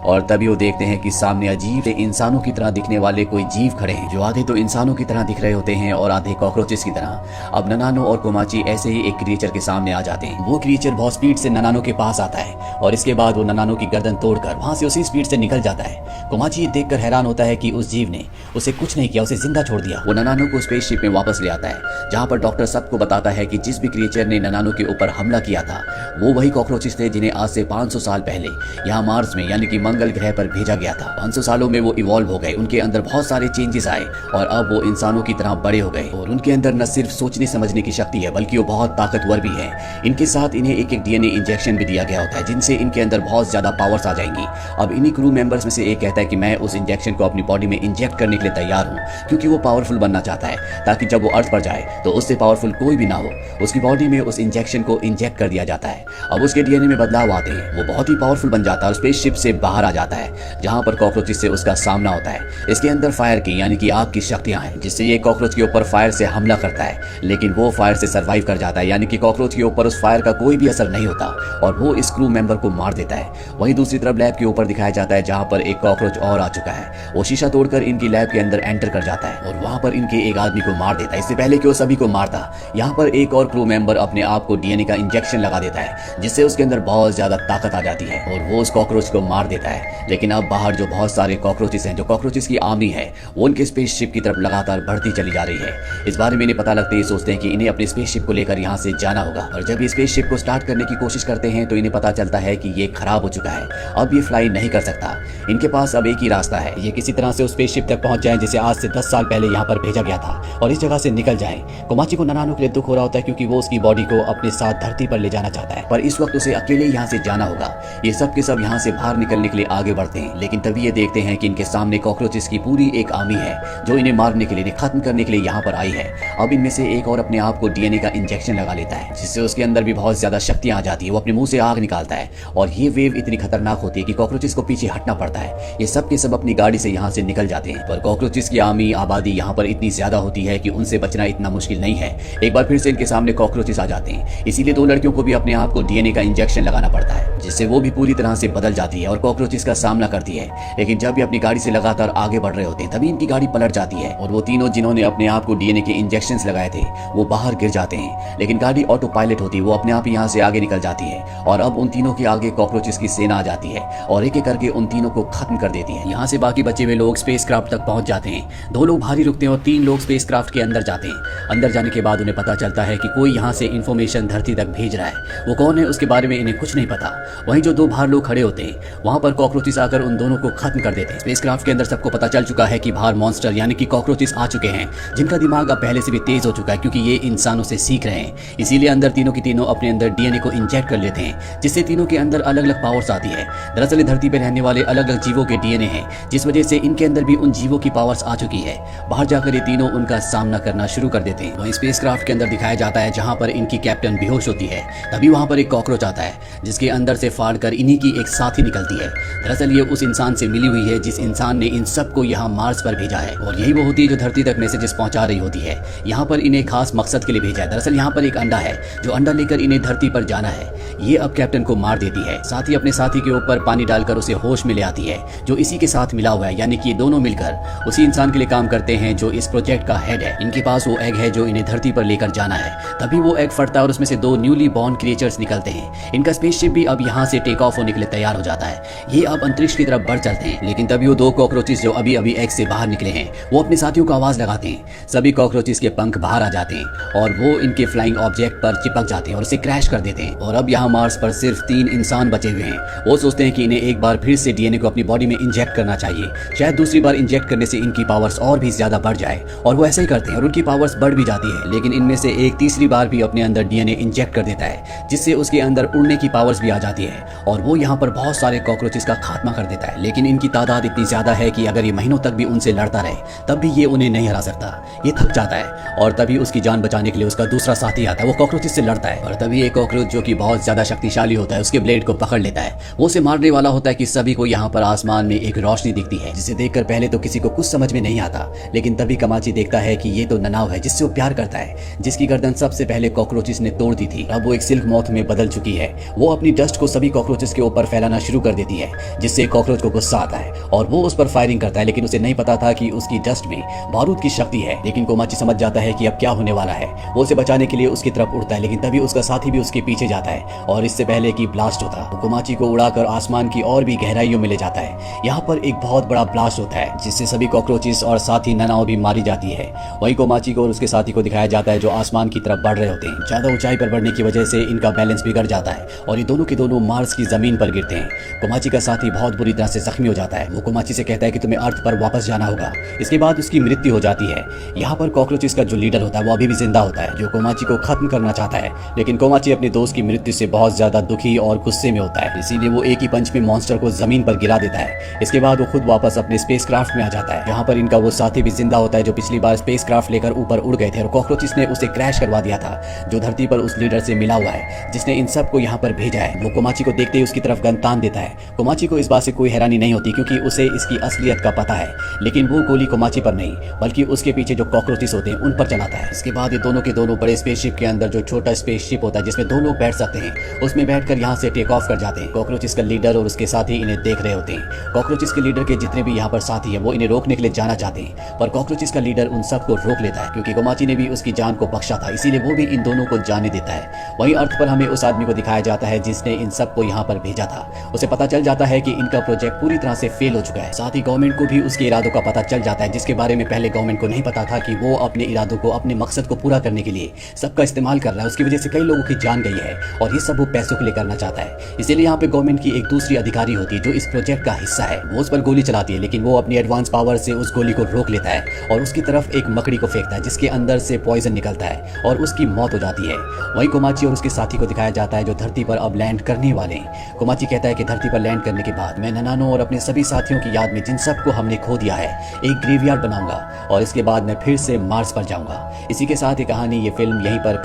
और तभी वो देखते हैं कि सामने अजीब से इंसानों की तरह दिखने वाले कोई जीव खड़े हैं, जो आधे तो इंसानों की तरह दिख रहे होते हैं और आधे कॉकरोचेस की तरह। अब ननानो और कोमाची ऐसे ही एक क्रिएचर के सामने आ जाते हैं। वो क्रिएचर बहुत स्पीड से ननानो के पास आता है और इसके बाद वो ननानो की गर्दन तोड़कर वहां से उसी स्पीड से निकल जाता है। कोमाची ये देखकर हैरान होता है कि उस जीव ने उसे कुछ नहीं किया, उसे जिंदा छोड़ दिया। वो ननानो को स्पेसशिप में वापस ले आता है, जहाँ पर डॉक्टर सबको बताता है कि जिस भी क्रिएचर ने ननानो के ऊपर हमला किया था वो वही कॉकरोचेस थे जिन्हें आज से 500 साल पहले यहाँ मार्स में यानी कि मंगल ग्रह पर भेजा गया था। 500 सालों में वो इवॉल्व हो गए, उनके अंदर बहुत सारे चेंजेस आए और अब वो इंसानों की तरह बड़े हो गए और उनके अंदर न सिर्फ सोचने समझने की शक्ति है बल्कि वो बहुत ताकतवर भी है। इनके साथ इन्हें एक डीएनए इंजेक्शन भी दिया गया होता है जिनसे इनके अंदर बहुत ज्यादा पावर्स आ जाएंगी। अब इन्हीं क्रू मेंबर्स में से एक कहता है कि मैं उस इंजेक्शन को अपनी बॉडी में इंजेक्ट करने के लिए तैयार हूँ, क्योंकि वो पावरफुल बनना चाहता है ताकि जब वो अर्थ पर जाए तो उससे पावरफुल कोई भी ना हो। उसकी बॉडी में उस इंजेक्शन को इंजेक्ट कर दिया जाता है। अब उसके डीएनए में बदलाव आते हैं, वो बहुत ही पावरफुल बन जाता है और स्पेसशिप से बाहर आ जाता है, जहां पर कॉकरोचेस से उसका सामना होता है। इसके अंदर फायर की यानी कि आग की शक्तियां हैं, जिससे ये कॉकरोच के ऊपर फायर से हमला करता है, लेकिन वो फायर से सर्वाइव कर जाता है, यानी कि कॉकरोच के ऊपर उस फायर का कोई भी असर नहीं होता और वो इस क्रू मेंबर को मार देता है। वहीं दूसरी तरफ लैब के ऊपर दिखाया जाता है जहां पर एक कॉकरोच और आ चुका है। वो शीशा तोड़कर इनकी लैब के अंदर एंटर कर जाता है और वहां पर इनके एक आदमी को मार देता है। इससे पहले कि वो सभी को मारता, यहाँ पर एक और क्रू मेंबर अपने आप को डीएनए का इंजेक्शन लगा देता है, जिससे उसके अंदर बहुत ज्यादा ताकत आ जाती है और वो उस कॉकरोच को मार देता है। लेकिन अब बाहर जो बहुत सारे कॉकरोचेस हैं, जो कॉकरोचेस की आर्मी है, वो उनके स्पेसशिप की तरफ लगातार बढ़ती चली जा रही है। इस बारे में इन्हें पता लगते ही सोचते हैं कि इन्हें अपने स्पेसशिप को लेकर यहाँ से जाना होगा और जब ये स्पेसशिप को स्टार्ट करने की कोशिश करते हैं तो इन्हें पता चलता है कि ये खराब हो चुका है, अब ये फ्लाई नहीं कर सकता। इनके पास अब एक ही रास्ता है, ये किसी तरह से उस स्पेसशिप तक पहुंच जाएं जिसे आज से 10 साल पहले यहाँ पर भेजा गया था और इस जगह से निकल जाएं। कोमाची को ननानो के लिए दुख हो रहा होता है क्योंकि वो उसकी बॉडी को अपने साथ धरती पर ले जाना चाहता है, पर इस वक्त उसे अकेले यहाँ से जाना होगा। ये सब के सब यहाँ से बाहर निकलने के लिए आगे बढ़ते हैं, लेकिन तभी ये देखते हैं कि इनके सामने कॉकरोचेस की पूरी एक आर्मी है जो इन्हें मारने के लिए, इन्हें खत्म करने के लिए यहाँ पर आई है। अब इनमें से एक और अपने आप को डीएनए का इंजेक्शन लगा लेता है, जिससे उसके अंदर भी बहुत ज्यादा शक्तियां आ जाती है। वो अपने मुंह से आग निकालता है और ये वेव इतनी खतरनाक होती है कि कॉकरोचेस को पीछे हटना पड़ता है। ये सब के सब अपनी गाड़ी से यहाँ से निकल जाते हैं, पर कॉकरोचेस की आर्मी आबादी यहाँ पर इतनी ज्यादा होती है कि उनसे बचना इतना मुश्किल नहीं है। एक बार फिर से इनके सामने कॉकरोचेस आ जाते हैं, इसीलिए दो लड़कियों को भी अपने आप को डीएनए का इंजेक्शन लगाना पड़ता है, जिससे वो भी पूरी तरह से बदल जाती है और कॉकरोचेस का सामना करती है। लेकिन जब भी अपनी गाड़ी से लगातार आगे बढ़ रहे होते हैं तभी इनकी गाड़ी पलट जाती है और वो तीनों जिन्होंने अपने आप को डीएनए के इंजेक्शंस लगाए थे वो बाहर गिर जाते हैं। लेकिन गाड़ी ऑटो पायलट होती है, वो अपने आप यहाँ से आगे निकल जाती है और अब उन तीनों के आगे कॉकरोचेस की सेना आ जाती है और एक एक करके उन तीनों को खत्म कर देती है। यहाँ से बाकी बचे हुए लोग स्पेसक्राफ्ट तक पहुंच जाते हैं। 2 लोग भारी रुकते हैं और 3 लोग स्पेसक्राफ्ट के अंदर जाते हैं। अंदर जाने के बाद उन्हें पता चलता है कि कोई यहाँ से इंफॉर्मेशन धरती तक भेज रहा है। वो कौन है उसके बारे में इन्हें कुछ नहीं पता। वहीं जो 2 बाहर लोग खड़े होते हैं वहां पर कॉकरोचेस आकर उन दोनों को खत्म कर देते हैं। स्पेसक्राफ्ट के अंदर सबको पता चल चुका है कि बाहर मॉन्स्टर यानी कि कॉकरोचेस आ चुके हैं, जिनका दिमाग अब पहले से भी तेज हो चुका है क्योंकि ये इंसानों से सीख रहे हैं। इसीलिए अंदर तीनों की तीनों अपने अंदर डीएनए को इंजेक्ट कर लेते हैं, जिससे तीनों के अंदर अलग अलग पावर्स आती है। दरअसल धरती पर रहने वाले अलग अलग जीवों के डीएनए हैं, जिस वजह से इनके अंदर भी उन जीवों की पावर्स आ चुकी है। बाहर जाकर ये तीनों उनका सामना करना शुरू कर देते हैं। वहीं स्पेसक्राफ्ट के अंदर दिखाया जाता है जहां पर इनकी कैप्टन बेहोश होती है, तभी वहां पर एक कॉकरोच आता है जिसके अंदर से फाड़ कर इन्हीं की एक साथी निकलती है। दरअसल ये उस इंसान से मिली हुई है जिस इंसान ने इन सबको यहाँ मार्स पर भेजा है और यही वो होती है जो धरती तक मैसेजेस पहुंचा रही होती है। यहाँ पर इन्हें खास मकसद के लिए भेजा है। दरअसल यहाँ पर एक अंडा है, जो अंडा लेकर इन्हें धरती पर जाना है। ये अब कैप्टन को मार देती है, साथ ही अपने साथी के ऊपर पानी डालकर उसे होश में ले आती है, जो इसी के साथ मिला हुआ है, यानी कि ये दोनों मिलकर उसी इंसान के लिए काम करते हैं जो इस प्रोजेक्ट का हेड है। इनके पास वो एग है जो इन्हें धरती पर लेकर जाना है। तभी वो एग फटता है और उसमें से 2 न्यूली बॉर्न क्रिएचर्स निकलते हैं। इनका स्पेसशिप भी अब यहाँ से टेक ऑफ होने के लिए तैयार हो जाता है। ये अब अंतरिक्ष की तरफ बढ़ चलते हैं, लेकिन तभी वो 2 कॉकरोचेस जो अभी अभी एग से बाहर निकले हैं वो अपने साथियों को आवाज लगाते हैं। सभी कॉकरोचेस के पंख बाहर आ जाते हैं और वो इनके फ्लाइंग ऑब्जेक्ट पर चिपक जाते हैं और उसे क्रैश कर देते हैं। और अब यहाँ मार्स पर सिर्फ 3 इंसान बचे हुए हैं। वो सोचते हैं कि इन्हें एक बार फिर से डीएनए को अपनी बॉडी में इंजेक्ट करना चाहिए, शायद दूसरी बार इंजेक्ट करने से इनकी पावर्स और भी ज्यादा बढ़ जाए। और वो ऐसे ही करते हैं और उनकी पावर्स बढ़ भी जाती है। लेकिन इनमें से एक तीसरी बार भी अपने अंदर डीएनए इंजेक्ट कर देता है, जिससे उसके अंदर उड़ने की पावर्स भी आ जाती है और वो यहाँ पर बहुत सारे कॉकरोचेस का खात्मा कर देता है। लेकिन इनकी तादाद इतनी ज्यादा है कि अगर ये महीनों तक भी उनसे लड़ता रहे तब भी ये उन्हें नहीं हरा सकता। ये थक जाता है और तभी उसकी जान बचाने के लिए उसका दूसरा साथी आता है। वो कॉकरोचेस से लड़ता है और तभी एक कॉकरोच जो कि बहुत ज्यादा शक्तिशाली होता है उसके ब्लेड को पकड़ लेता है। वो उसे मारने वाला होता है कि सभी को यहाँ पर आसमान में एक रोशनी दिखती है, जिसे देखकर पहले तो किसी को कुछ समझ में नहीं आता। लेकिन तभी कमाची देखता है कि ये तो ननाव है जिससे वो प्यार करता है, जिसकी गर्दन सबसे पहले कॉकरोचेस ने तोड़ दी थी। अब वो एक सिल्क मॉथ में बदल चुकी है। वो अपनी डस्ट को सभी कॉकरोचेस के ऊपर फैलाना शुरू कर देती है है, जिससे कॉकरोच को गुस्सा आता है और वो उस पर फायरिंग करता है, लेकिन उसे नहीं पता था कि उसकी डस्ट में बारूद की शक्ति है। लेकिन कोमाची समझ जाता है कि अब क्या होने वाला है। वो उसे बचाने के लिए उसकी तरफ उड़ता है, लेकिन तभी उसका साथी भी उसके पीछे जाता है और इससे पहले कि ब्लास्ट होता वो कोमाची को उड़ाकर आसमान की और भी गहराइयों में ले जाता है। यहाँ पर एक बहुत बड़ा ब्लास्ट होता है जिससे सभी कॉकरोचेस और साथी ननाओ भी मारी जाती है। वहीं कोमाची को और उसके साथी को दिखाया जाता है जो आसमान की तरफ बढ़ रहे होते हैं। ज्यादा ऊंचाई पर बढ़ने की वजह से इनका बैलेंस बिगड़ जाता है और ये दोनों के दोनों मार्स की जमीन पर गिरते हैं। कोमाची का साथी बहुत बुरी तरह से जख्मी हो जाता है। वो कोमाची से कहता है कि तुम्हें अर्थ पर वापस जाना होगा। इसके बाद उसकी मृत्यु हो जाती है। यहाँ पर कॉकरोचेस का जो लीडर होता है वो अभी भी जिंदा होता है, जो कोमाची को खत्म करना चाहता है, लेकिन कोमाची अपने दोस्त की मृत्यु से बहुत ज्यादा दुखी और गुस्से में होता है, इसीलिए वो एक ही पंच में मॉन्स्टर को जमीन पर गिरा देता है। इसके बाद वो खुद वापस अपने स्पेसक्राफ्ट में आ जाता है। यहाँ पर इनका वो साथी भी जिंदा होता है जो पिछली बार स्पेसक्राफ्ट लेकर ऊपर उड़ गए थे और कॉकरोचेस ने उसे क्रैश करवा दिया था, जो धरती पर उस लीडर से मिला हुआ है जिसने इन सबको यहाँ पर भेजा है। वो कोमाची को देखते ही उसकी तरफ गन तान देता है। कोमाची को इस बात से कोई हैरानी नहीं होती क्योंकि उसे इसकी असलियत का पता है, लेकिन वो गोली कोमाची पर नहीं बल्कि उसके पीछे जो कॉकरोचेस होते हैं उन पर चलाता है। इसके बाद ये दोनों के दोनों बड़े स्पेसशिप के अंदर जो छोटा स्पेसशिप होता है जिसमें दो लोग बैठ सकते हैं, उसमें बैठकर यहाँ से टेक ऑफ कर जाते हैं। कॉकरोचेस का लीडर और उसके साथी इन्हें देख रहे होते हैं। कॉकरोचेस के लीडर के जितने भी यहाँ पर साथी हैं वो इन्हें रोकने के लिए जाना चाहते हैं, पर कॉकरोचेस का लीडर उन सबको रोक लेता है क्योंकि कोमाची ने भी उसकी जान को बख्शा था, इसीलिए वो भी इन दोनों को जाने देता है। वहीं अर्थ पर हमें उस आदमी को दिखाया जाता है जिसने इन सबको यहाँ पर भेजा था। उसे पता चल जाता है कि इनका प्रोजेक्ट पूरी तरह से फेल हो चुका है। साथ ही गवर्नमेंट को भी उसके इरादों का पता चल जाता है, जिसके बारे में पहले गवर्नमेंट को नहीं पता था कि वो अपने इरादों को, अपने मकसद को पूरा करने के लिए सबका इस्तेमाल कर रहा है। उसकी वजह से कई लोगों की जान गई है और ये सब वो पैसों के लिए करना चाहता है। इसीलिए यहाँ पे गवर्नमेंट की एक दूसरी अधिकारी होती है जो इस प्रोजेक्ट का हिस्सा है। वो उस पर गोली चलाती है, लेकिन वो अपनी एडवांस पावर से उस गोली को रोक लेता है और उसकी तरफ एक मकड़ी को फेंकता है जिसके अंदर से पॉइजन निकलता है और उसकी मौत हो जाती है। वहीं कोमाची और उसके साथी को दिखाया जाता है जो धरती पर अब लैंड करने वाले हैं। कोमाची कहता है कि धरती पर लैंड करने के बाद मैं ननानो और अपने सभी साथियों की याद में जिन सबको हमने खो दिया है एक ग्रेवयार्ड बनाऊंगा और इसके बाद मैं फिर से मार्स पर जाऊंगा। इसी के साथ ये कहानी, ये फिल्म यहीं पर